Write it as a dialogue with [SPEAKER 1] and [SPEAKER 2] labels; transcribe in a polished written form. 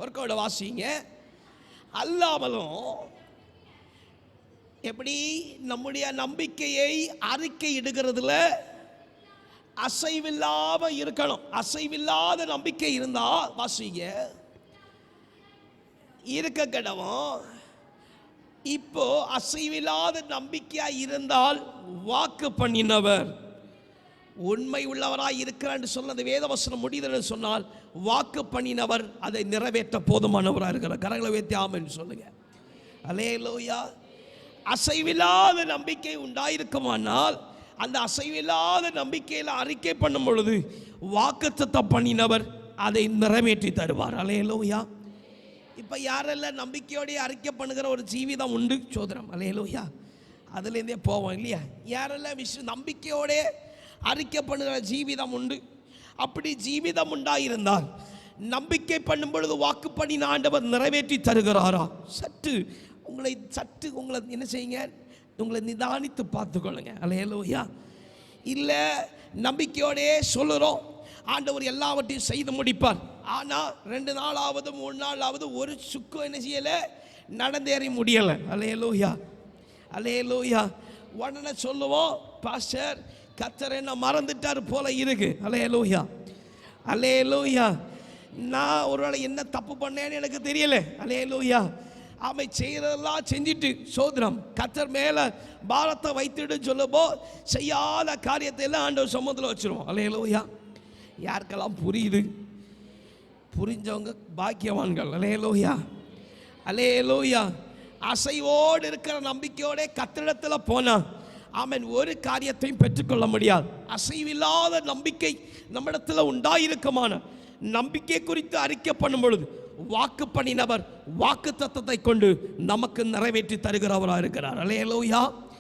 [SPEAKER 1] ஒர்க்கோட வாசிங்க. அல்லாமலும் எப்படி நம்முடைய நம்பிக்கையை அறிக்கை இடுகிறதுல அசைவில்லாம இருக்கணும். அசைவில்லாத நம்பிக்கை இருந்தா வாசிங்க இருக்க கிடவும். இப்போ அசைவில்லாத நம்பிக்கையா இருந்தால் வாக்கு பண்ணினவர் உண்மை உள்ளவராய் இருக்கிறான்னு சொன்னது வேதவசனம் முடியுதுன்னு சொன்னால் வாக்கு பண்ணினவர் அதை நிறைவேற்ற போதுமானவராக இருக்கிறார். கரங்களை வைத்து ஆமென் சொல்லுங்க. அல்லேலூயா. அசைவில்லாத நம்பிக்கை உண்டாயிருக்குமானால் அந்த அசைவில்லாத நம்பிக்கையில் அறிக்கை பண்ணும் பொழுது வாக்குத்தத்தம் பண்ணினவர் அதை நிறைவேற்றி தருவார். அல்லேலூயா. இப்போ யாரெல்லாம் நம்பிக்கையோடைய அறிக்கை பண்ணுகிற ஒரு ஜீவிதம் உண்டு சோதரம். அல்லேலூயா. அதுலேருந்தே போவோம் இல்லையா? யாரெல்லாம் நம்பிக்கையோட அறிக்கை பண்ணுகிற ஜீவிதம் உண்டு. அப்படி ஜீவிதம் உண்டாயிருந்தால் நம்பிக்கை பண்ணும் பொழுது வாக்கு பண்ணின ஆண்டவர் நிறைவேற்றி தருகிறாரா? சற்று உங்களை என்ன செய்யுங்க, உங்களை நிதானித்து பார்த்துக்கொள்ளுங்க. அல்லேலூயா. இல்லை நம்பிக்கையோடே சொல்லுறோம் ஆண்டவர் எல்லாவற்றையும் செய்து முடிப்பார். ஆனால் 2 நாளாவது 3 நாளாவது ஒரு சுக்கு என்ன செய்யலை, நடந்தேறி முடியலை. அல்லேலூயா. அல்லேலூயா. உடனே சொல்லுவோம் பாஸ்டர் கர்த்தர் என்ன மறந்துட்டார் போல இருக்கு. அல்லேலூயா. அல்லேலூயா. நான் ஒருவேளை என்ன தப்பு பண்ணேன்னு எனக்கு தெரியல. அல்லேலூயா. அவை செய்யறதெல்லாம் செஞ்சுட்டு சோதரம் கர்த்தர் மேலே பாரத்தை வைத்துட்டு சொல்லப்போ செய்யாத காரியத்தை எல்லாம் ஆண்டவர் சமூகத்தில் வச்சிருவோம். அல்லேலூயா. யாருக்கெல்லாம் புரியுது? புரிஞ்சவங்க பாக்கியவான்கள். அல்லேலூயா. அல்லேலூயா. அசைவோடு இருக்கிற நம்பிக்கையோட கர்த்தரிடத்தில் போனா ஆமென் ஒரு காரியத்தையும் பெற்றுக்கொள்ள முடியாது. அசைவில்லாத நம்பிக்கை நம்மிடத்தில் உண்டாயிருக்குமான நம்பிக்கை குறித்து அறிக்கை பண்ணும் பொழுது வாக்கு பண்ணினவர் வாக்கு தத்தத்தை கொண்டு நமக்கு நிறைவேற்றி தருகிறவராக இருக்கிறார். அல்லேலூயா.